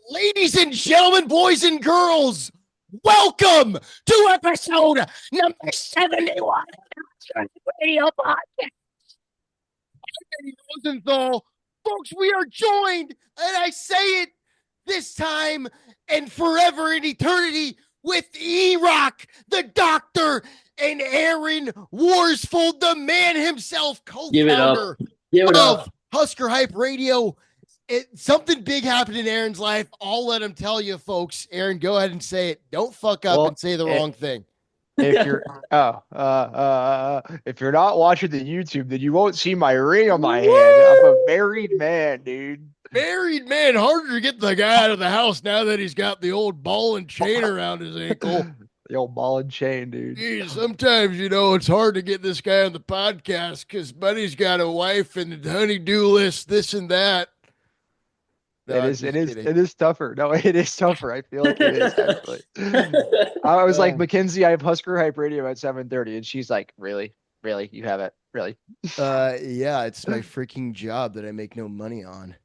Ladies and gentlemen, boys and girls, welcome to episode number 71 of the Radio Podcast. I'm Eddie Rosenthal. Folks, we are joined, and I say it this time and forever in eternity, with E-Rock, the doctor, and Aaron Worsfold, the man himself, co-founder of Husker Hype Radio. Something big happened in Aaron's life. I'll let him tell you, folks. Aaron, go ahead and say it. Don't fuck up and say the wrong thing. If you're if you're not watching the YouTube, then you won't see my ring on my hand. I'm a married man, dude. Married man, harder to get the guy out of the house now that he's got the old ball and chain around his ankle. The old ball and chain, dude. Geez, sometimes, it's hard to get this guy on the podcast because Buddy's got a wife and a honey-do list, this and that. No, it is tougher. No, it is tougher. I feel like it is actually. I was like, Mackenzie, I have Husker Hype Radio at 7:30, and she's like, really? You have it? Really? Yeah, it's my freaking job that I make no money on.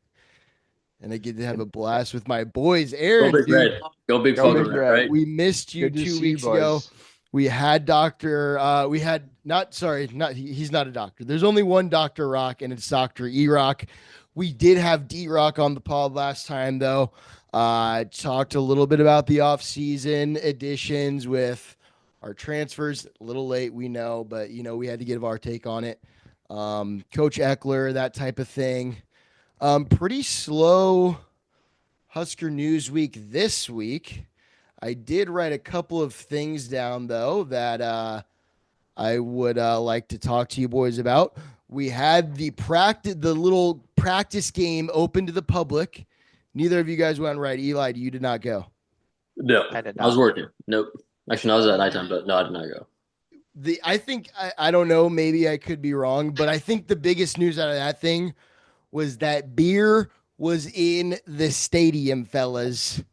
And I get to have a blast with my boys. Aaron, Go Big Red. Go Big Fucking Red, right? We missed you 2 weeks ago. We had he's not a doctor. There's only one Dr. Rock, and it's Dr. E-Rock. We did have D-Rock on the pod last time, though. Talked a little bit about the off-season additions with our transfers. A little late, we know, but, we had to give our take on it. Coach Eckler, that type of thing. Pretty slow Husker News Week this week. I did write a couple of things down, though, that I would like to talk to you boys about. We had the little practice game open to the public. Neither of you guys went right. Eli, you did not go. No, I was working. Nope. Actually, I was at nighttime, but no, I did not go. I don't know. Maybe I could be wrong, but I think the biggest news out of that thing was that beer was in the stadium, fellas.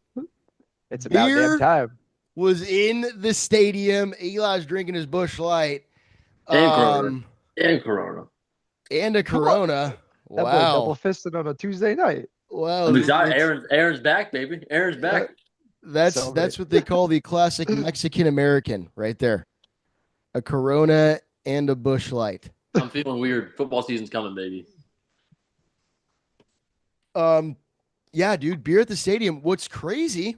It's about damn time. Was in the stadium. Eli's drinking his Busch Light. And Corona. And a Corona. Wow. Double fisted on a Tuesday night. Wow. I'm excited. Aaron's back, baby. Aaron's back. That's what they call the classic Mexican American right there. A Corona and a Busch Light. I'm feeling weird. Football season's coming, baby. Yeah, dude, beer at the stadium. What's crazy?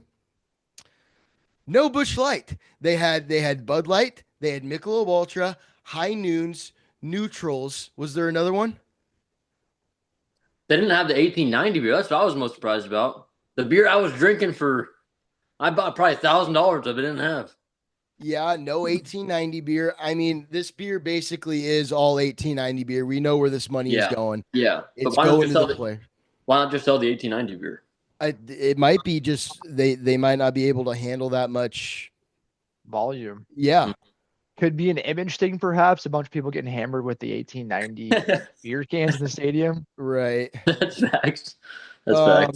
No Busch Light. They had Bud Light, they had Michelob Ultra, High Noons, Neutrals. Was there another one? They didn't have the 1890 beer. That's what I was most surprised about. The beer I was drinking I bought probably $1,000 of it. Didn't have. Yeah, no 1890 beer. I mean, this beer basically is all 1890 beer. We know where this money is going. Yeah, it's going to the player. Why not just sell the 1890 beer? It might be just they might not be able to handle that much volume. Yeah. Could be an image thing, perhaps. A bunch of people getting hammered with the 1890 beer cans in the stadium. Right. That's facts. That's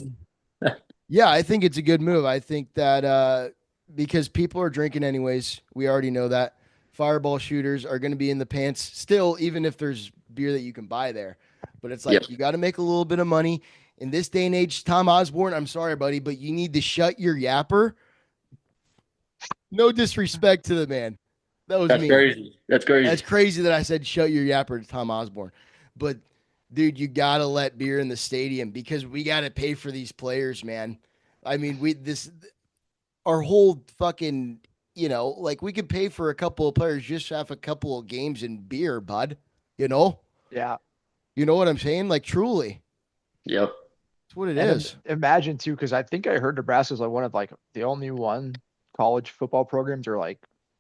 facts. Yeah, I think it's a good move. I think that because people are drinking anyways, we already know that. Fireball shooters are going to be in the pants still, even if there's beer that you can buy there. But it's like, You got to make a little bit of money. In this day and age, Tom Osborne, I'm sorry, buddy, but you need to shut your yapper. No disrespect to the man. That's crazy. That's crazy. That's crazy that I said shut your yapper to Tom Osborne. But, dude, you got to let beer in the stadium because we got to pay for these players, man. I mean, our whole fucking, we could pay for a couple of players just to have a couple of games in beer, bud. Yeah. You know what I'm saying? Like, truly. Yep. That's what it is. Imagine, too, because I think I heard Nebraska's like one of the only one college football programs or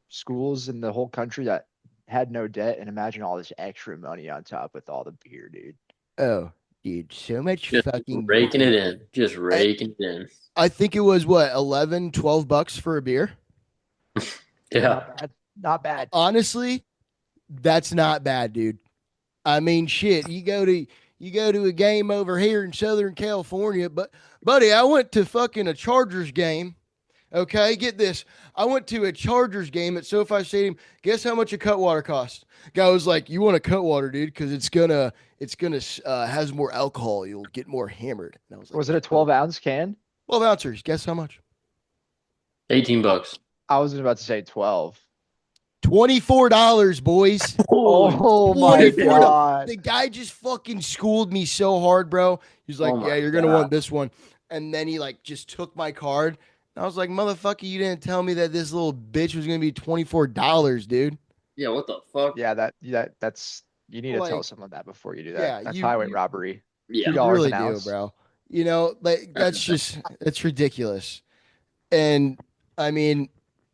schools in the whole country that had no debt. And imagine all this extra money on top with all the beer, dude. Oh, dude, so much just fucking raking it in. Just raking it in. I think it was what, $11-12 for a beer? Yeah. Not bad. Honestly, that's not bad, dude. I mean, shit, you go to a game over here in Southern California, but buddy, I went to fucking a Chargers game. Okay, get this. I went to a Chargers game at SoFi Stadium. Guess how much a Cutwater cost? Guy was like, "You want a Cutwater, dude? Because it's gonna has more alcohol. You'll get more hammered." And I was like, "Was it a 12-ounce can?" 12 ounces. Guess how much? $18. I was about to say 12. $24, boys. Oh my $24. God. The guy just fucking schooled me so hard, bro. He's like, Oh my yeah, you're gonna God. want this one. And then he like just took my card. And I was like, motherfucker, you didn't tell me that this little bitch was gonna be $24, dude. Yeah, what the fuck? Yeah, that's you need to tell Like, someone that before you do that. yeah, That's you highway robbery. Yeah. you $2 really an do, ounce. bro. You know, like it's ridiculous. And I mean,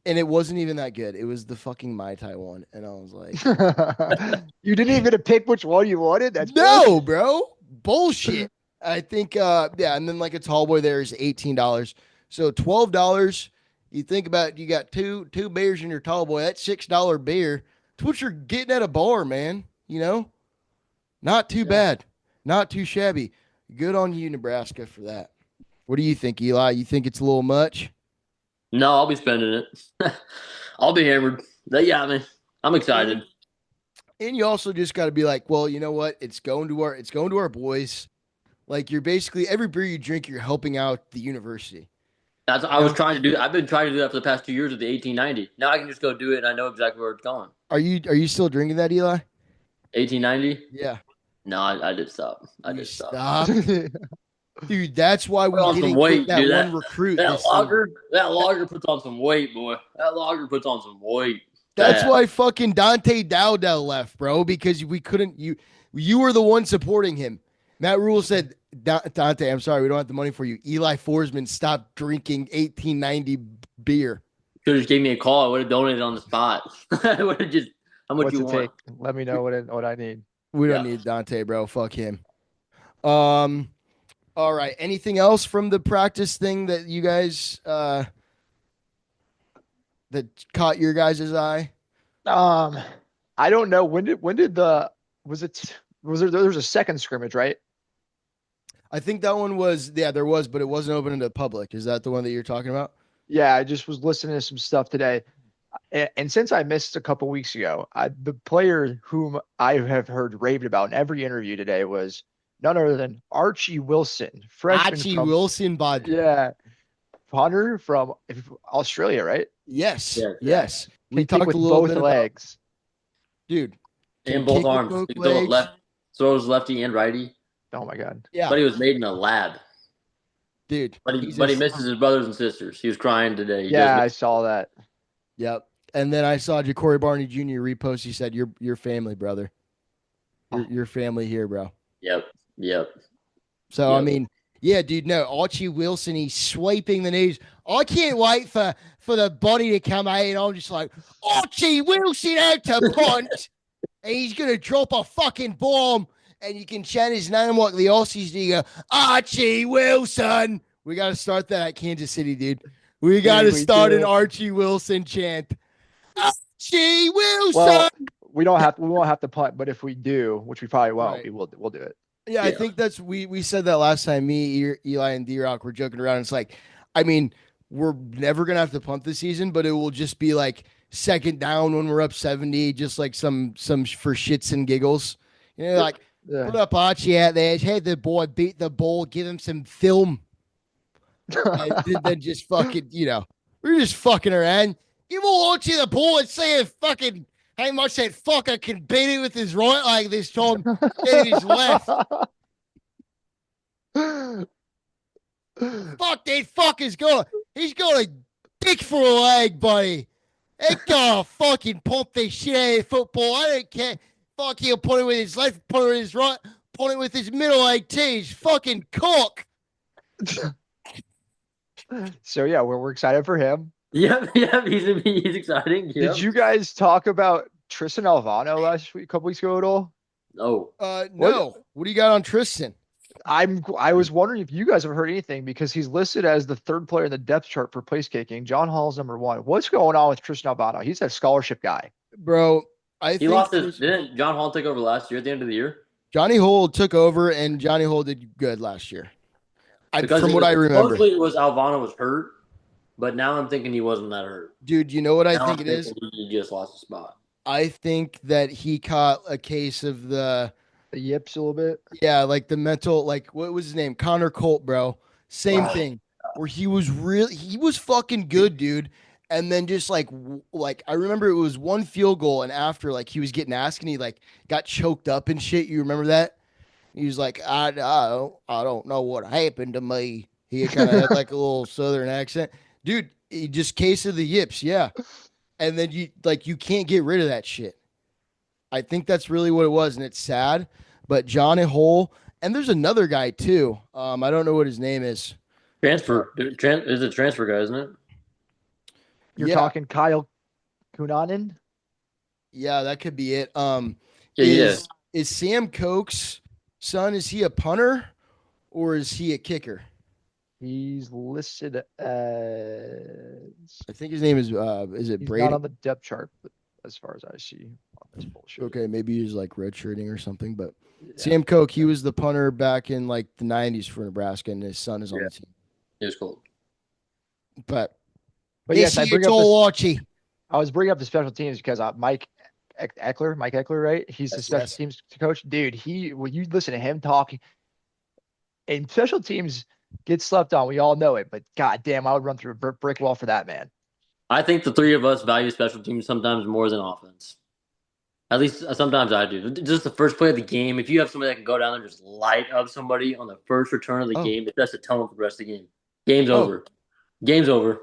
and it wasn't even that good. It was the fucking Mai Tai one. And I was like, You didn't even get to pick which one you wanted? That's no, bro. Bullshit. I think yeah, and then like a tall boy there is $18. So $12. You think about you got two beers in your tall boy, that's $6 beer. It's what you're getting at a bar, man. You know? Not too bad. Not too shabby. Good on you, Nebraska, for that. What do you think, Eli? You think it's a little much? No, I'll be spending it. I'll be hammered. But yeah, I mean, I'm excited. And you also just got to be like, well, you know what? It's going to our boys. Like you're basically every beer you drink, you're helping out the university. I was trying to do. I've been trying to do that for the past 2 years with the 1890. Now I can just go do it, and I know exactly where it's going. Are you still drinking that, Eli? 1890? Yeah. No, I did stop. I You did stop. stop. Dude, that's why we Put on didn't some weight, get that dude. one recruit. That this season. lager puts on some weight, boy. That lager puts on some weight. That's Yeah. why fucking Dante Dowdell left, bro, because we couldn't. You were the one supporting him. Matt Rule said, Dante, I'm sorry, we don't have the money for you. Eli Forsman stopped drinking 1890 beer. Could have just gave me a call. I would have donated on the spot. I would have just how much What's you it want. take? Let me know what I need. We don't Yeah. need Dante, bro. Fuck him. All right. Anything else from the practice thing that you guys that caught your guys' eye? I don't know. When did there was a second scrimmage, right? I think that one was there was, but it wasn't open to the public. Is that the one that you're talking about? Yeah, I just was listening to some stuff today. And since I missed a couple weeks ago, the player whom I have heard raved about in every interview today was none other than Archie Wilson, freshman Archie from Wilson, bud. yeah, punter from Australia, right? Yes. Yeah. Yes. We Can kick talked with a little both bit about, legs. dude. can And both kick with arms. both He can throw legs. left, throws lefty and righty. Oh my God. Yeah, But he was made in a lab. dude. But he's he a- misses his brothers and sisters. He was crying today. He Yeah, I does saw that. Yep. And then I saw Ja'Cory Barney Jr. repost. He said, "Your family, brother. Your family here, bro." Yep. So I Yep. mean, yeah, dude. No, Archie Wilson. He's swiping the news. I can't wait for the body to come out, and I'm just like, Archie Wilson out to punt, and he's gonna drop a fucking bomb, and you can chant his name like the Aussies do. You go, Archie Wilson. We got to start that at Kansas City, dude. We got to we start an do. Archie Wilson chant. Archie Wilson. Well, we won't have to punt, but if we do, which we probably won't, Right. we'll do it. Yeah, I Yeah. think that's we said that last time. Me, Eli, and D-Rock were joking around. It's like, I mean, we're never gonna have to punt this season, but it will just be like second down when we're up 70, just like some for shits and giggles. You know, like Yeah. put up Archie out there, have the boy beat the ball, give him some film, and then just fucking, we're just fucking around. Give Archie the ball and see if fucking how much that fucker can beat it with his right leg this time than his left. Fuck that fucker's he's got a dick for a leg, buddy. That guy fucking pump the shit out of football. I don't care. Fuck, he'll put it with his left, put it with his right, put it with his middle leg too. His fucking cock. So yeah, we're excited for him. Yep. He's exciting. Yep. Did you guys talk about Tristan Alvano a couple weeks ago at all? No. No. What do you got on Tristan? I was wondering if you guys have heard anything because he's listed as the third player in the depth chart for place kicking. John Hall's number one. What's going on with Tristan Alvano? He's a scholarship guy. Bro, I He think lost his. Didn't John Hall take over last year at the end of the year? Johnny Hole took over, and Johnny Hole did good last year. Because From what I remember. Supposedly it was Alvano was hurt, but now I'm thinking he wasn't that hurt. Dude, you know what I Now think I'm it is? thinking He just lost a spot. I think that he caught a case of The yips a little bit. like the mental, like what was his name? Connor Colt, bro. Same Wow. thing. where he was fucking good, dude. And then just like I remember it was one field goal, and after like he was getting asked, and he like got choked up and shit. You remember that? He was like, I don't know what happened to me. He kind of had like a little southern accent, dude. He just case of the yips, yeah. And then you can't get rid of that shit. I think that's really what it was, and it's sad. But John and Hole, and there's another guy too. I don't know what his name is. Transfer. Is a transfer guy, isn't it? You're Yeah. talking Kyle Kunanen? Yeah, that could be it. Yeah. Is Sam Koch's son? Is he a punter or is he a kicker? He's listed as. I think his name is it He's Brady? not on the depth chart, but as far as I see on this bullshit. Okay, maybe he's like redshirting or something. But Yeah. Sam Koch, he was the punter back in like the '90s for Nebraska, and his son is on the team. It was cool. But yes, I bring up I was bringing up the special teams because Mike Eckler, right? He's the special teams coach. Dude, when you listen to him talking, and special teams get slept on, we all know it, but goddamn, I would run through a brick wall for that man. I think the three of us value special teams sometimes more than offense. At least sometimes I do. Just the first play of the game, if you have somebody that can go down there and just light up somebody on the first return of the game, it sets the tone for the rest of the game. Game's over. Game's over.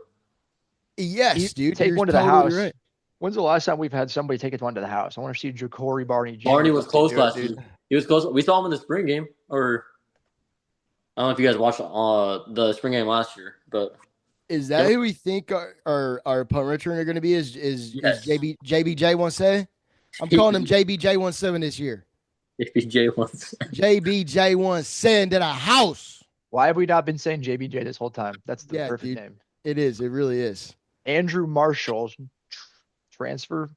Yes, dude. Take one to the house. Right. When's the last time we've had somebody take one to the house? I want to see Ja'Cory Barney. Barney was close last year. He was close. We saw him in the spring game, or I don't know if you guys watched the spring game last year, but is that who we think our punt returner are going to be? Is JBJ17? I'm calling him JBJ17 this year. JBJ17 to the house. Why have we not been saying JBJ this whole time? That's the perfect name. It is. It really is. Andrew Marshall, transfer.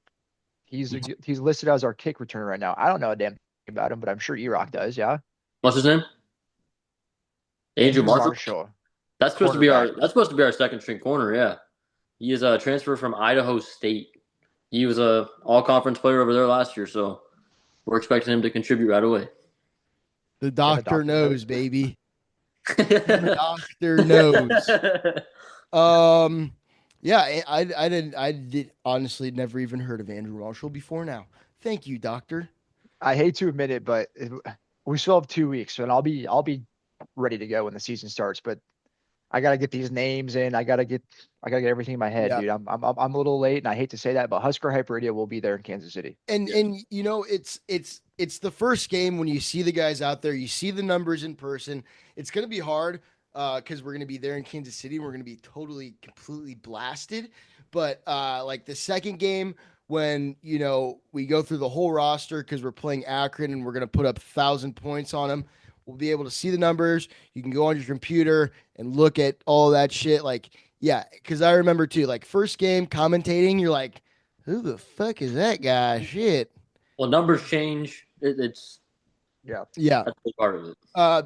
He's listed as our kick returner right now. I don't know a damn thing about him, but I'm sure E-Rock does. Yeah. What's his name? Andrew Marshall. That's supposed to be our second string corner. Yeah, he is a transfer from Idaho State. He was a all-conference player over there last year, so we're expecting him to contribute right away. The doctor knows, baby. The doctor knows. Yeah, I did honestly never even heard of Andrew Marshall before now. Thank you, doctor. I hate to admit it, but we still have 2 weeks, and I'll be ready to go when the season starts. But I gotta get these names in. I gotta get everything in my head, dude. I'm a little late, and I hate to say that, but Husker Hype Radio will be there in Kansas City. And you know, it's the first game when you see the guys out there, you see the numbers in person. It's gonna be hard because we're gonna be there in Kansas City. We're gonna be completely blasted. But like the second game, when you know we go through the whole roster because we're playing Akron and we're gonna put up 1,000 points on them. We'll be able to see the numbers. You can go on your computer and look at all that shit. Like, yeah, because I remember too, like first game commentating, you're like, who the fuck is that guy? Shit. Well, numbers change. It's yeah. That's a big part of it.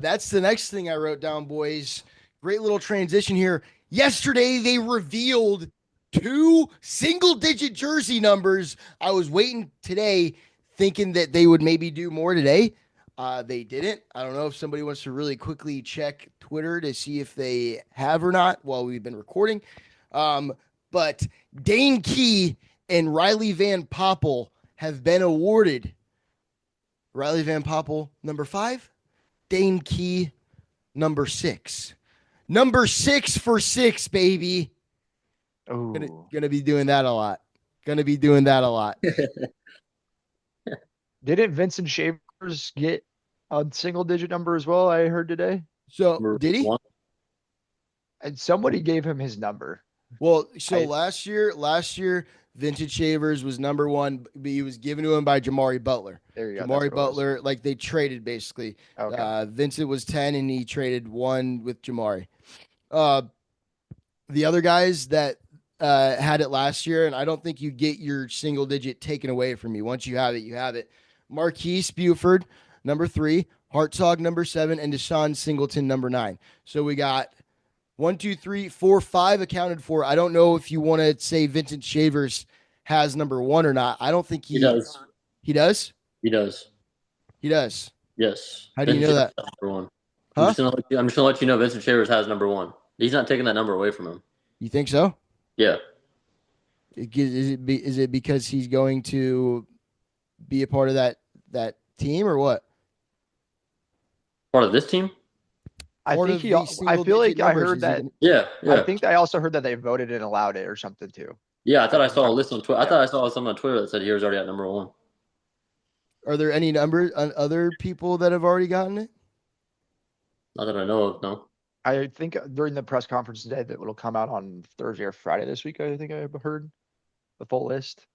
That's the next thing I wrote down, boys. Great little transition here. Yesterday they revealed 2 single-digit jersey numbers. I was waiting today, thinking that they would maybe do more today. They didn't. I don't know if somebody wants to really quickly check Twitter to see if they have or not while we've been recording. But Dane Key and Riley Van Poppel have been awarded. Riley Van Poppel, number 5. Dane Key, number 6. Number 6 for 6, baby. Oh, gonna be doing that a lot. Didn't Vincent Shavers get a single-digit number as well? I heard today. So did he? And somebody gave him his number. Well, so last year, Vintage Shavers was number 1, but he was given to him by Jamari Butler. There you go. Jamari Butler, like they traded basically. Okay. Vincent was 10, and he traded 1 with Jamari. The other guys that had it last year, and I don't think you get your single digit taken away from you. Once you have it, you have it. Marquise Buford, number 3, Hartzog, number 7, and Deshaun Singleton, number 9. So we got 1, 2, 3, 4, 5 accounted for. I don't know if you want to say Vincent Shavers has number 1 or not. I don't think he does. He does? He does. He does. Yes. How do you know that? Number 1. Huh? I'm just gonna let you know Vincent Shavers has number 1. He's not taking that number away from him. You think so? Yeah. Is it because he's going to be a part of that team or what? Part of this team? I think he. I feel like I heard that. Yeah. I think I also heard that they voted and allowed it or something too. Yeah, I thought I saw a list on Twitter. I thought I saw something on Twitter that said he was already at number 1. Are there any other people that have already gotten it? Not that I know of, no. I think during the press conference today that it'll come out on Thursday or Friday this week. I think I heard the full list.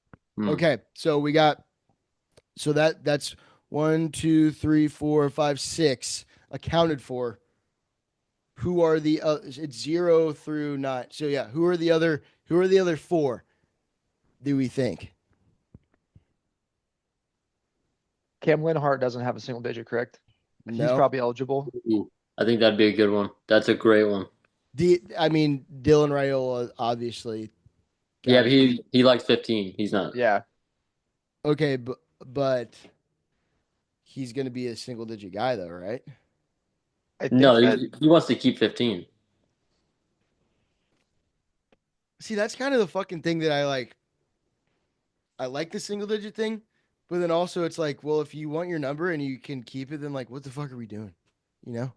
Okay, so we got that's 1, 2, 3, 4, 5, 6 accounted for. Who are the it's 0 through 9. So yeah, who are the other 4? Do we think? Cam Linhart doesn't have a single digit, correct? No. He's probably eligible. Ooh, I think that'd be a good one. That's a great one. I mean, Dylan Raiola, obviously. Yeah, but he likes 15. He's not. Yeah. Okay, but he's going to be a single digit guy, though, right? No, he wants to keep 15. See, that's kind of the fucking thing that I like. I like the single digit thing, but then also it's like, well, if you want your number and you can keep it, then like, what the fuck are we doing? You know?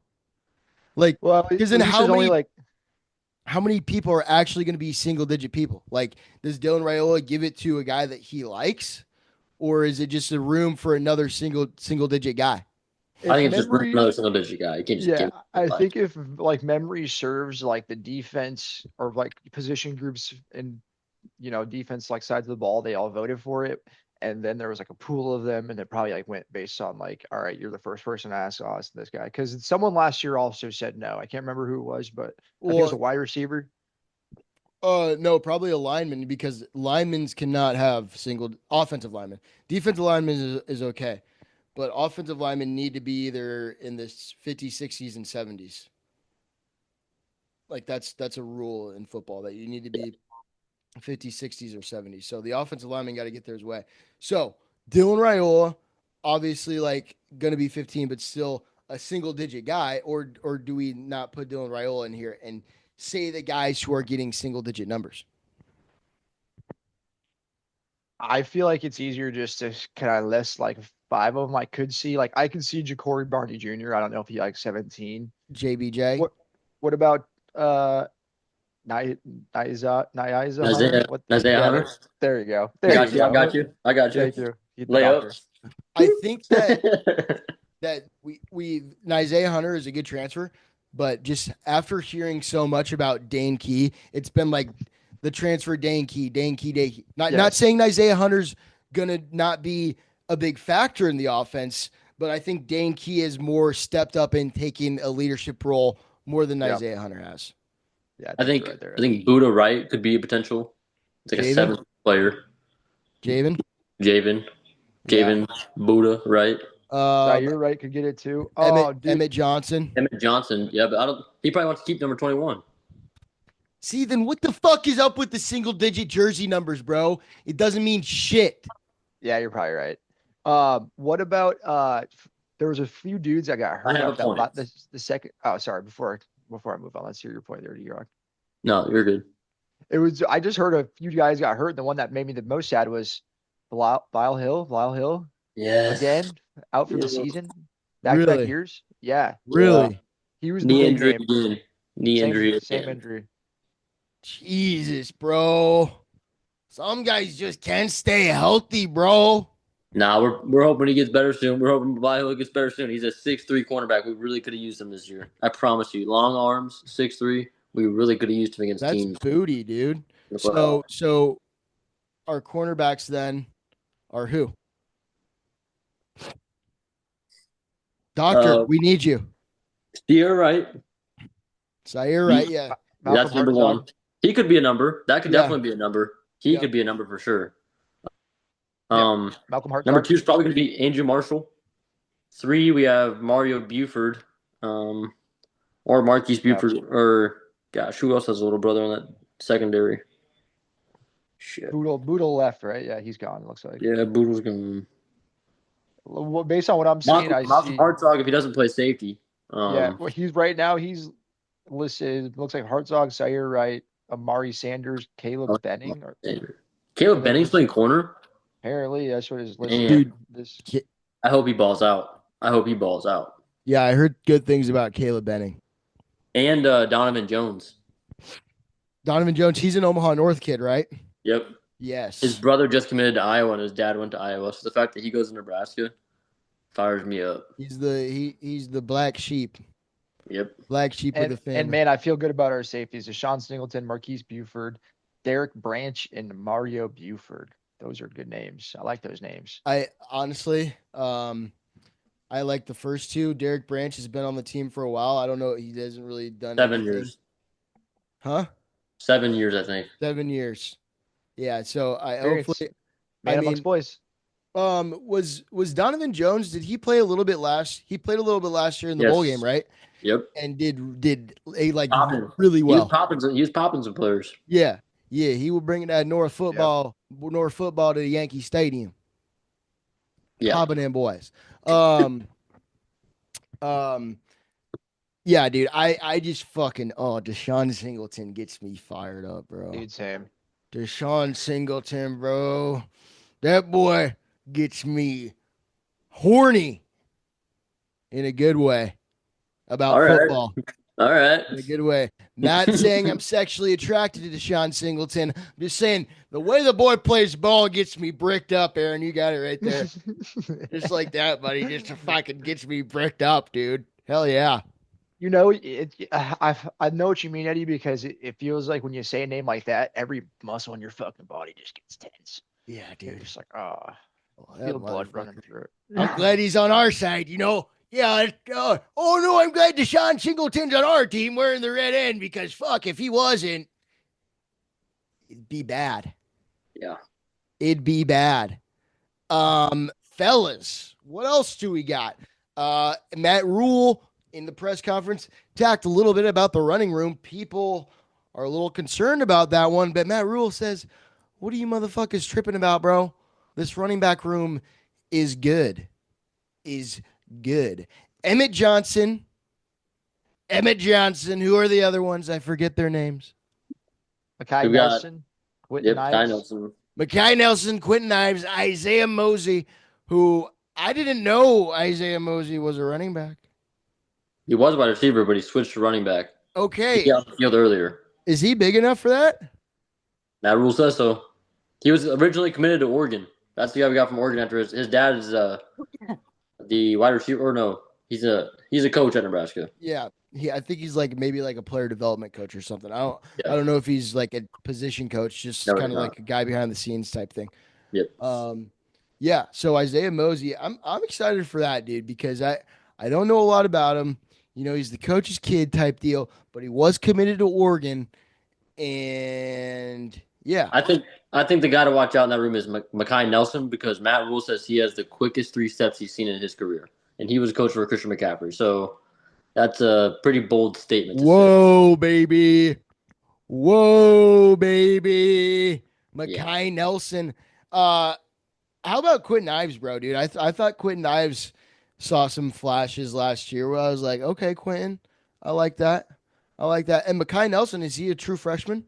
Like, well, because then how many people are actually going to be single digit people? Like, does Dylan Raiola give it to a guy that he likes, or is it just a room for another single digit guy? I think it's just another single digit guy. You can't just give it I think if like memory serves, like the defense or like position groups and defense like sides of the ball, they all voted for it. And then there was like a pool of them, and it probably like went based on like, all right, you're the first person to ask us this guy. Because someone last year also said no. I can't remember who it was, but I think it was a wide receiver. No, probably a lineman, because linemen cannot have single offensive linemen. Defensive linemen is okay, but offensive linemen need to be either in the 50s, 60s, and 70s. Like that's a rule in football that you need to be 50s, 60s, or 70s. So the offensive lineman got to get theirs way. So Dylan Raiola, obviously like going to be 15, but still a single digit guy, or do we not put Dylan Raiola in here and say the guys who are getting single digit numbers? I feel like it's easier just to kind of list like 5 of them I could see. Like I could see Jacory Barney Jr. I don't know if he likes 17. JBJ. What about Isaiah Hunter. There you go. I got you. Thank you. Layup. I think that we Isaiah Hunter is a good transfer, but just after hearing so much about Dane Key, it's been like the transfer Dane Key. Not saying Isaiah Hunter's gonna not be a big factor in the offense, but I think Dane Key is more stepped up in taking a leadership role more than Isaiah Hunter has. Yeah, I think Buddha Wright could be a potential. It's like a 7th player. Javen, Buddha Wright. Zaire Wright could get it too. Emmett Johnson. Yeah, but he probably wants to keep number 21. See, then what the fuck is up with the single digit jersey numbers, bro? It doesn't mean shit. Yeah, you're probably right. What about there was a few dudes that got hurt about the second. Oh, sorry. Before I move on, let's hear your point there, D-Rock. No, you're good. I just heard a few guys got hurt. The one that made me the most sad was Lyle Hill. Yes. Again, out for the season. Back years. Yeah. Really? He was knee injury again. Same injury. Jesus, bro. Some guys just can't stay healthy, bro. Nah, we're hoping he gets better soon. We're hoping Lyle gets better soon. He's a 6'3" cornerback. We really could have used him this year. I promise you. Long arms, 6'3". We really could have used him against teams. That's booty, dude. So our cornerbacks then are who? Doctor, we need you. Zaire Wright, yeah. That's number 1. He could be a number. That could definitely be a number. He could be a number for sure. Malcolm Hart. Number 2 is probably going to be Andrew Marshall. 3, we have Mario Buford, or Marquise Buford, or gosh, who else has a little brother on that secondary? Shit. Boodle left, right? Yeah, he's gone. It looks like. Yeah, Boodle's gone. Well, based on what I'm seeing, Malcolm Hartzog if he doesn't play safety. He's right now. He's listed. Looks like Hartzog, Zaire Wright, Amari Sanders, Caleb Benning. Caleb Benning's playing corner. Apparently, that's what is listed. Dude, this. I hope he balls out. Yeah, I heard good things about Caleb Benning. And Donovan Jones. Donovan Jones, he's an Omaha North kid, right? Yep. Yes. His brother just committed to Iowa, and his dad went to Iowa. So the fact that he goes to Nebraska fires me up. He's the black sheep. Yep. Black sheep of the family. And man, I feel good about our safeties. Deshaun Singleton, Marquise Buford, Derek Branch, and Mario Buford. Those are good names. I like those names. I honestly, I like the first two. Derek Branch has been on the team for a while. I don't know. He hasn't really done 7 anything. years. Huh? 7 years, I think. 7 years. Yeah. So hopefully, man amongst boys. Was Donovan Jones? Did he play a little bit last? He played a little bit last year in the bowl game, right? Yep. And did a like popping. Really well. He was popping some players. Yeah. Yeah. He will bring that North football to the Yankee Stadium. Yeah. Popping in boys. Yeah, dude. I just fucking Deshaun Singleton gets me fired up, bro. Dude, same. Deshaun Singleton, bro. That boy gets me horny in a good way about football. All right. In a good way. Not saying I'm sexually attracted to Deshaun Singleton. I'm just saying the way the boy plays ball gets me bricked up, Aaron. You got it right there. Just like that, buddy. Just fucking gets me bricked up, dude. Hell yeah. You know, I know what you mean, Eddie, because it feels like when you say a name like that, every muscle in your fucking body just gets tense. Yeah, dude. You're just like, feel blood running through it. I'm glad he's on our side, you know. Yeah. Oh no, I'm glad Deshaun Singleton's on our team wearing the red end because fuck, if he wasn't, it'd be bad. Yeah. It'd be bad. Fellas, what else do we got? Matt Rule in the press conference talked a little bit about the running room. People are a little concerned about that one, but Matt Rule says, what are you motherfuckers tripping about, bro? This running back room is good. Emmett Johnson. Who are the other ones? I forget their names. Makai Nelson. Makai Nelson, Quentin Ives, Isaiah Mosey, who I didn't know Isaiah Mosey was a running back. He was a wide receiver, but he switched to running back. Okay. He got on the field earlier. Is he big enough for that? That rule says so. He was originally committed to Oregon. That's the guy we got from Oregon after his dad is the wide receiver. Or no, he's a coach at Nebraska. Yeah. I think he's maybe a player development coach or something. I don't know if he's like a position coach, just kind of like a guy behind the scenes type thing. Yep. Yeah. So Isaiah Mosey, I'm excited for that, dude, because I don't know a lot about him. You know, he's the coach's kid type deal, but he was committed to Oregon, and yeah. I think the guy to watch out in that room is Makai Nelson because Matt Rule says he has the quickest 3 steps he's seen in his career, and he was a coach for Christian McCaffrey. So that's a pretty bold statement. Whoa, baby. Makai Nelson. How about Quentin Ives, bro, dude? I thought Quentin Ives saw some flashes last year where I was like, okay, Quentin, I like that. And Makai Nelson, is he a true freshman?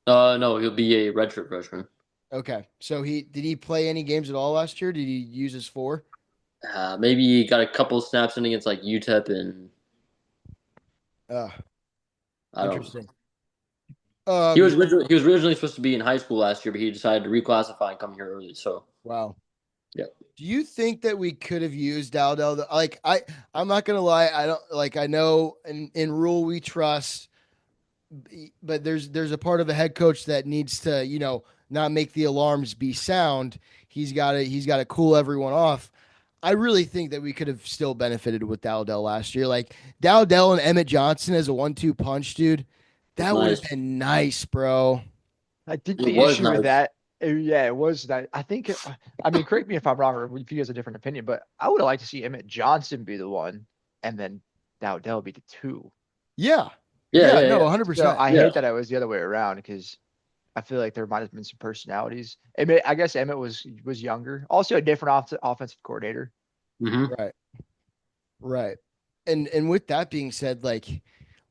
No, he'll be a redshirt freshman. Okay. So did he play any games at all last year? Did he use his 4? Maybe he got a couple snaps in against like UTEP and interesting. He was originally supposed to be in high school last year, but he decided to reclassify and come here early. So wow. Yeah. Do you think that we could have used Dowdell? I'm not gonna lie. I don't I know in Rule we trust, but there's a part of the head coach that needs to not make the alarms be sound. He's got to cool everyone off. I really think that we could have still benefited with Dowdell last year. Like Dowdell and Emmett Johnson as a 1-2 punch, dude. That would have been nice, bro. I think the issue with that, it was that I think, correct me if I'm wrong or if you guys have a different opinion, but I would have liked to see Emmett Johnson be the 1 and then Dowdell be the 2. Yeah. No, 100%. So I hate that it was the other way around because I feel like there might have been some personalities. I guess Emmett was younger, also a different offensive coordinator. Mm-hmm. Right. And with that being said,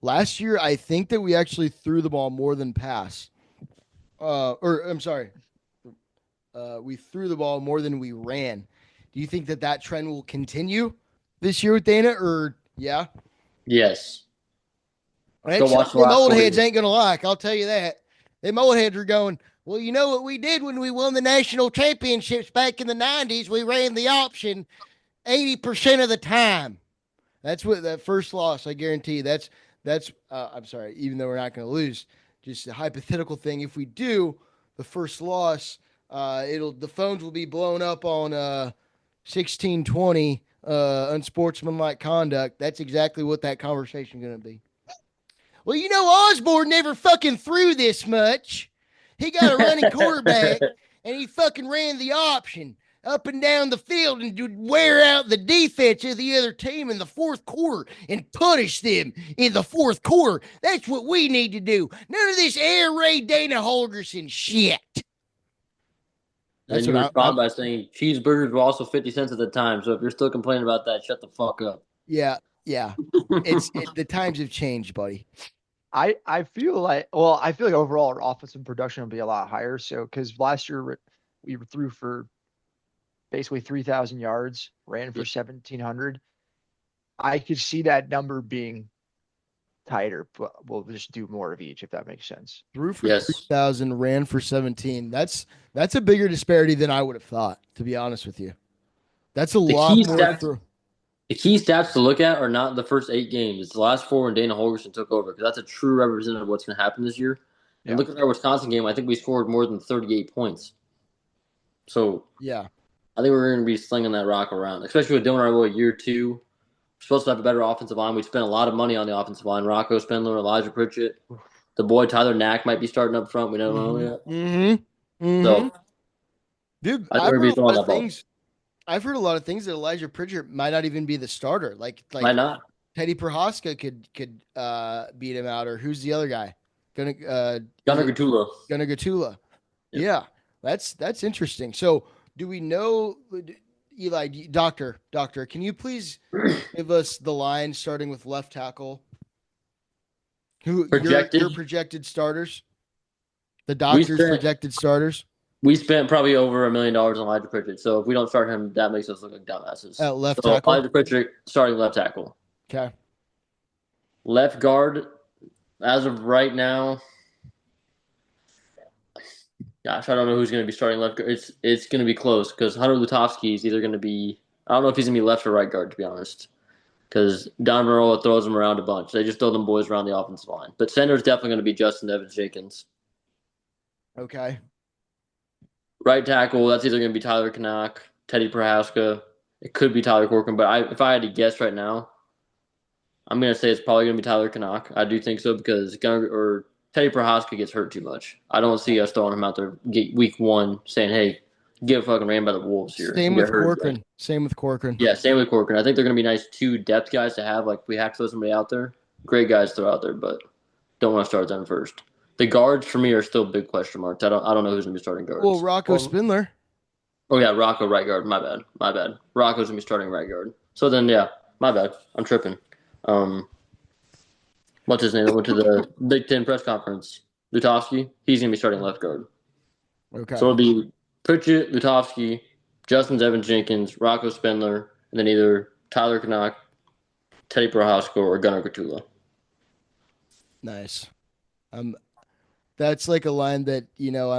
Last year, I think that we actually threw the ball more than pass. I'm sorry. We threw the ball more than we ran. Do you think that trend will continue this year with Dana, or yeah? Yes. Go watch them old heads ain't going to like, I'll tell you that. Them old heads are going, well, you know what we did when we won the national championships back in the 90s? We ran the option 80% of the time. That's what that first loss, I guarantee. That's I'm sorry, even though we're not going to lose, just a hypothetical thing. If we do the first loss, the phones will be blown up on 1620 unsportsmanlike conduct. That's exactly what that conversation is going to be. Well, you know, Osborne never fucking threw this much. He got a running quarterback, and he fucking ran the option up and down the field and would wear out the defense of the other team in the fourth quarter and punish them in the fourth quarter. That's what we need to do. None of this air raid Dana Holgerson shit. That's and you respond by saying cheeseburgers were also 50 cents at the time. So if you're still complaining about that, shut the fuck up. Yeah. The times have changed, buddy. I feel like overall our offensive production will be a lot higher. So because last year we threw for basically 3,000 yards, ran for 1,700. I could see that number being tighter, but we'll just do more of each if that makes sense. Threw for 3,000, ran for 17. That's a bigger disparity than I would have thought, to be honest with you. That's a lot more. The key stats to look at are not the first 8 games. It's the last 4 when Dana Holgerson took over, because that's a true representative of what's going to happen this year. And look at our Wisconsin game. I think we scored more than 38 points. So yeah, I think we're going to be slinging that rock around, especially with Dylan Raiola year 2. We're supposed to have a better offensive line. We spent a lot of money on the offensive line. Rocco Spindler, Elijah Pritchett. The boy Tyler Knack might be starting up front. We don't know yet. Mm-hmm. So, dude, I've heard a lot of things that Elijah Pritchett might not even be the starter. Like might not. Teddy Prohaska could beat him out, or who's the other guy? Gunnar Gatula. Yeah, that's interesting. So, do we know, Eli, doctor? Can you please give us the line starting with left tackle? Who your projected starters? The doctor's projected starters. We spent probably over $1 million on Elijah Pritchett, so if we don't start him, that makes us look like dumbasses. At left tackle? Elijah Pritchett starting left tackle. Okay. Left guard, as of right now, gosh, I don't know who's going to be starting left guard. It's going to be close, because Hunter Lutovsky is either going to be – I don't know if he's going to be left or right guard, to be honest, because Don Marola throws them around a bunch. They just throw them boys around the offensive line. But center is definitely going to be Justin Evans-Jenkins. Okay. Right tackle, that's either going to be Tyler Canuck, Teddy Prohaska. It could be Tyler Corcoran, but if I had to guess right now, I'm going to say it's probably going to be Tyler Canuck. I do think so, because Teddy Prohaska gets hurt too much. I don't see us throwing him out there week 1 saying, hey, get fucking ran by the Wolves here. Same with Corcoran. Yeah, same with Corcoran. I think they're going to be nice 2 depth guys to have. Like, we have to throw somebody out there. Great guys to throw out there, but don't want to start them first. The guards for me are still big question marks. I don't know who's gonna be starting guards. Well, Rocco Spindler. Oh yeah, Rocco right guard. My bad. Rocco's gonna be starting right guard. So then my bad. I'm tripping. What's his name? I went to the Big Ten press conference. Lutovsky. He's gonna be starting left guard. Okay. So it'll be Pritchett, Lutovsky, Justin Evans-Jenkins, Rocco Spindler, and then either Tyler Canuck, Teddy Prohaska, or Gunnar Gatula. Nice. That's like a line that, you know,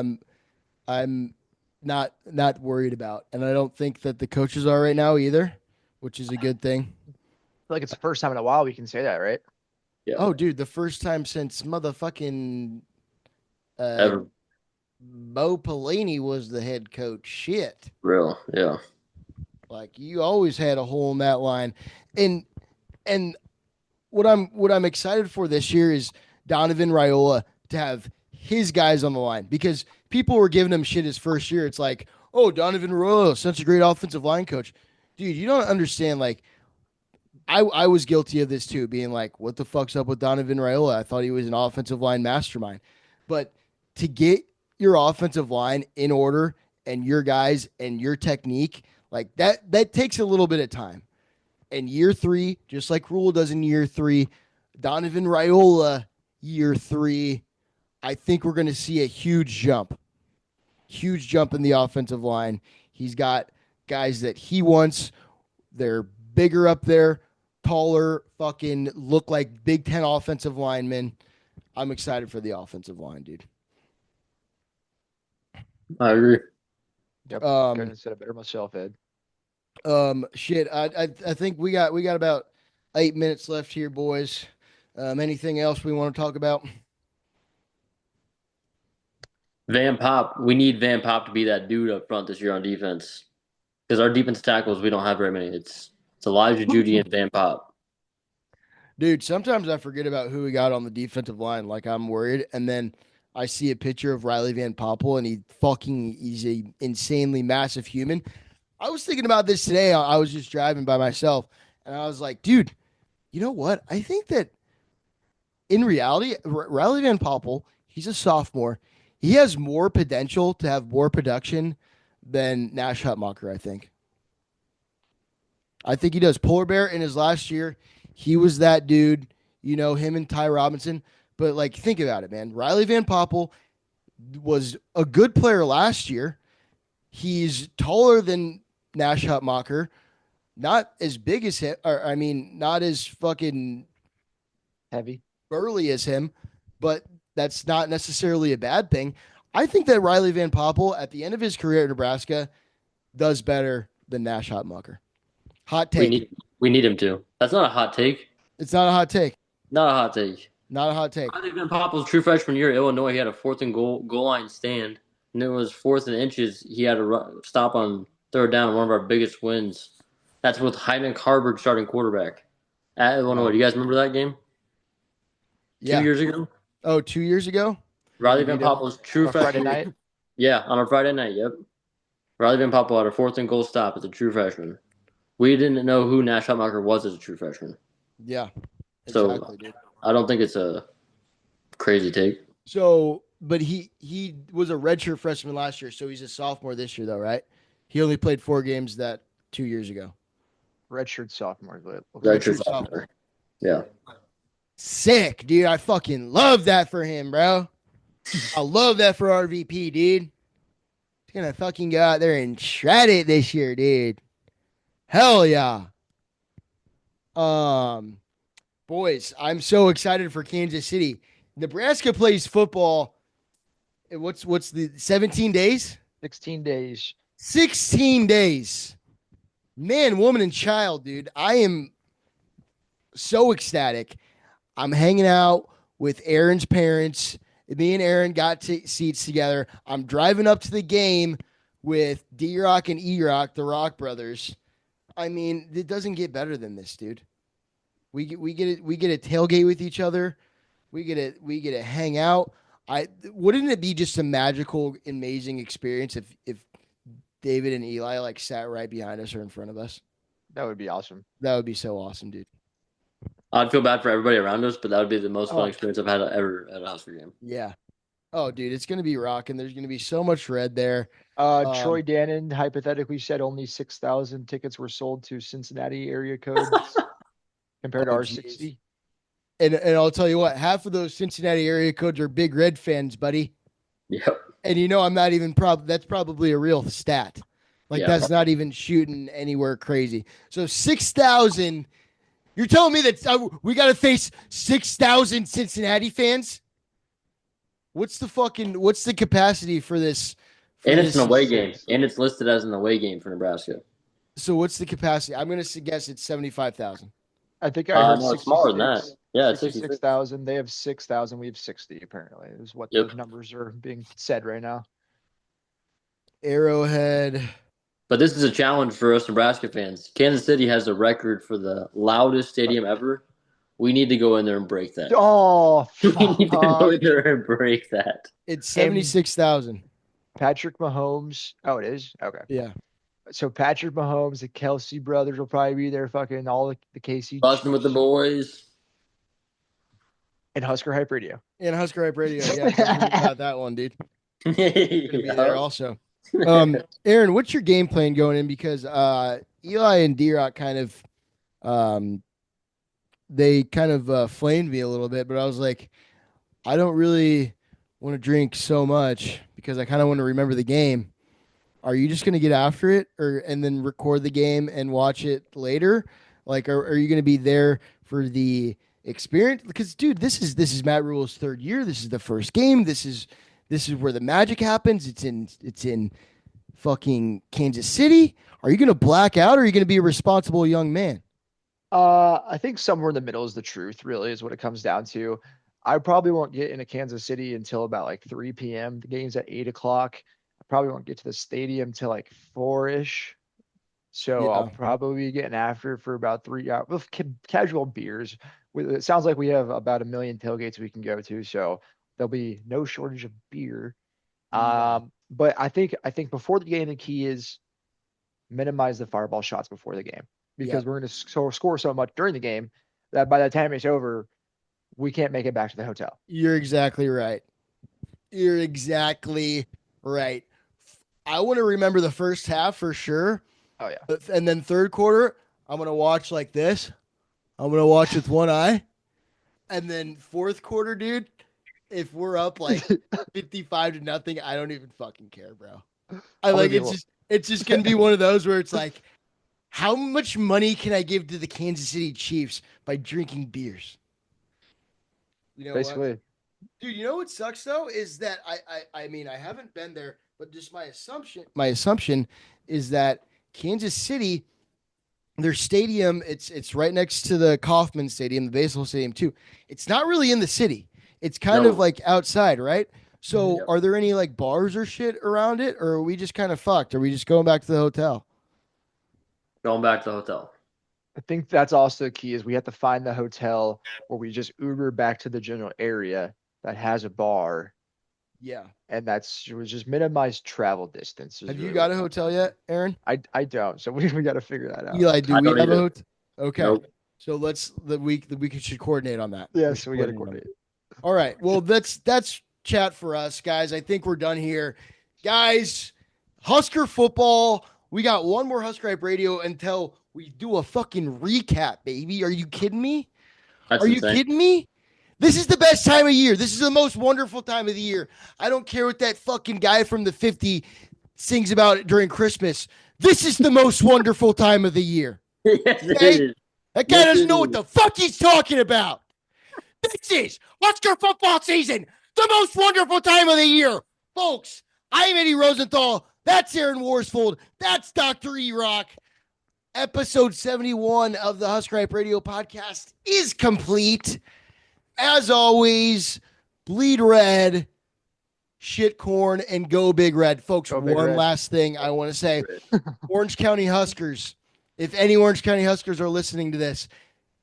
I'm not worried about. And I don't think that the coaches are right now either, which is a good thing. I feel like it's the first time in a while we can say that, right? Yeah. Oh, dude, the first time since motherfucking ever. Bo Pelini was the head coach. Shit. Real, yeah. Like, you always had a hole in that line. And what I'm excited for this year is Donovan Raiola to have his guys on the line, because people were giving him shit his first year. It's like, oh, Donovan Raiola, such a great offensive line coach. Dude, you don't understand. Like, I was guilty of this too, being like, what the fuck's up with Donovan Raiola? I thought he was an offensive line mastermind. But to get your offensive line in order and your guys and your technique, like that takes a little bit of time. And year 3, just like Rule does in year 3, Donovan Raiola, year 3. I think we're going to see a huge jump in the offensive line. He's got guys that he wants. They're bigger up there, taller, fucking look like Big Ten offensive linemen. I'm excited for the offensive line, dude. I agree. Yep. Couldn't have said it better myself, Ed. Shit. I think we got about 8 minutes left here, boys. Anything else we want to talk about? Van Pop. We need Van Pop to be that dude up front this year on defense. Because our defense tackles, we don't have very many. It's Elijah Judy and Van Pop. Dude, sometimes I forget about who we got on the defensive line. Like, I'm worried. And then I see a picture of Riley Van Poppel, and he's a insanely massive human. I was thinking about this today. I was just driving by myself, and I was like, dude, you know what? I think that in reality, Riley Van Poppel, he's a sophomore. He has more potential to have more production than Nash Hutmacher, I think. I think he does. Polar Bear in his last year, he was that dude, him and Ty Robinson. But, like, think about it, man. Riley Van Poppel was a good player last year. He's taller than Nash Hutmacher. Not as big as him, not as fucking heavy, burly as him, but that's not necessarily a bad thing. I think that Riley Van Poppel, at the end of his career at Nebraska, does better than Nash Hutmacher. Hot take. We need him to. That's not a hot take. It's not a hot take. Not a hot take. Not a hot take. Riley Van Poppel's true freshman year at Illinois, he had a 4th and goal line stand, and it was 4th and inches. He had to stop on 3rd down, one of our biggest wins. That's with Hyman Carberg starting quarterback at Illinois. Do you guys remember that game? Yeah. 2 years ago? Oh, 2 years ago? Riley Van Poppel's true freshman. Friday night? Yeah, on a Friday night, yep. Riley Van Poppel had a 4th and goal stop as a true freshman. We didn't know who Nash Hutmacher was as a true freshman. Yeah. Exactly, dude. I don't think it's a crazy take. So, but he was a redshirt freshman last year, so he's a sophomore this year, though, right? He only played 4 games 2 years ago. Redshirt sophomore. Redshirt sophomore. Yeah. Sick, dude. I fucking love that for him, bro. I love that for RVP, dude. He's gonna fucking go out there and shred it this year, dude. Hell yeah. Boys, I'm so excited for Kansas City. Nebraska plays football. What's the 17 days? 16 days. 16 days. Man, woman, and child, dude. I am so ecstatic. I'm hanging out with Aaron's parents. Me and Aaron got seats together. I'm driving up to the game with D-Rock and E-Rock, the Rock brothers. I mean, it doesn't get better than this, dude. We get a tailgate with each other. We get to hang out. Wouldn't it be just a magical, amazing experience if David and Eli like sat right behind us or in front of us? That would be awesome. That would be so awesome, dude. I'd feel bad for everybody around us, but that would be the most fun experience I've had ever at a Husker game. Yeah. Oh, dude, it's going to be rocking. There's going to be so much red there. Troy Dannon hypothetically said only 6,000 tickets were sold to Cincinnati area codes compared to our 60. And I'll tell you what, half of those Cincinnati area codes are Big Red fans, buddy. Yep. And I'm not even that's probably a real stat. Like, that's not even shooting anywhere crazy. So 6,000, you're telling me that we got to face 6,000 Cincinnati fans? What's the capacity for this? And it's an away game. And it's listed as an away game for Nebraska. So what's the capacity? I'm going to guess it's 75,000. I think I heard it's smaller than that. Yeah, 66,000. They have 6,000. We have 60, apparently, is what those numbers are being said right now. Arrowhead. But this is a challenge for us Nebraska fans. Kansas City has a record for the loudest stadium ever. We need to go in there and break that. Oh, we need to go in there and break that. It's 76,000. Patrick Mahomes. Oh, it is? Okay. Yeah. So Patrick Mahomes, the Kelsey brothers will probably be there, fucking all the KC. Busting with the boys. And Husker Hype Radio. And Husker Hype Radio. Yeah, about that one, dude. Gonna be there also. Aaron, what's your game plan going in? Because Eli and D-Rock kind of they kind of flamed me a little bit, but I was like, I don't really want to drink so much because I kind of want to remember the game. Are you just going to get after it and then record the game and watch it later? Like, are you going to be there for the experience? Because, dude, this is Matt Rule's third year. This is the first game. This is where the magic happens. It's in fucking Kansas City. Are you going to black out or are you going to be a responsible young man? I think somewhere in the middle is the truth, really, is what it comes down to. I probably won't get into Kansas City until about like 3 p.m. The game's at 8 o'clock. I probably won't get to the stadium till like 4-ish. So I'll Yeah. probably be getting after for about 3 hours with casual beers. It sounds like we have about 1 million tailgates we can go to, so there'll be no shortage of beer. Yeah. But I think before the game, the key is minimize the fireball shots before the game because Yep. we're going to score so much during the game that by the time it's over, we can't make it back to the hotel. You're exactly right. You're exactly right. I want to remember the first half for sure. Oh yeah. And then third quarter, I'm going to watch like this. I'm going to watch with one eye. And then fourth quarter, dude, if we're up like 55-0, I don't even fucking care, bro. I like it's just going to be one of those where it's like, how much money can I give to the Kansas City Chiefs by drinking beers? You know basically. what? Dude, you know what sucks though is that I mean I haven't been there, but just my assumption is that Kansas City, their stadium, it's right next to the Kauffman Stadium, the baseball stadium too. It's not really in the city. It's kind of like outside, right? So Yep. are there any like bars or shit around it, or are we just kind of fucked? Are we just going back to the hotel? Going back to the hotel. I think that's also the key is we have to find the hotel where we just Uber back to the general area that has a bar, Yeah. and we just minimize travel distance. Have you got a hotel yet, Aaron? I don't, so we got to figure that out. Eli, do I we don't have a either. hotel? Okay. Nope. So we should coordinate on that. Yes, we got to on that. coordinate. All right. Well, that's chat for us, guys. I think we're done here. Guys, Husker football. We got one more Husker Hype Radio until we do a fucking recap, baby. Are you kidding me? That's Are you insane. kidding me? This is the best time of year. This is the most wonderful time of the year. I don't care what that fucking guy from the 50 sings about during Christmas. This is the most wonderful time of the year. Yes, Okay? it is. That guy Yes, doesn't it know what is. the fuck he's talking about. This is Husker football season, the most wonderful time of the year. Folks, I'm Eddie Rosenthal. That's Aaron Worsfold. That's Dr. E-Rock. Episode 71 of the Husker Hype Radio podcast is complete. As always, bleed red, shit corn, and go big red. Folks, Go Big one Red. last thing I want to say. Orange County Huskers, if any Orange County Huskers are listening to this,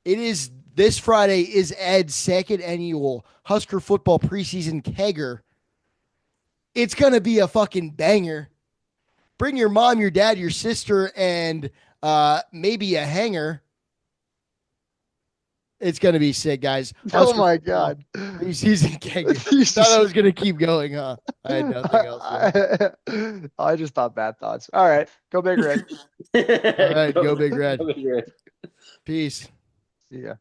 this Friday is Ed's second annual Husker football preseason kegger. It's going to be a fucking banger. Bring your mom, your dad, your sister, and maybe a hanger. It's going to be sick, guys. Oh Husker my football God. preseason kegger. Thought I was going to keep going, huh? I had nothing else. I just thought bad thoughts. All right, go Big Red. All right, go Big Red. Go Big Red. Peace. See ya.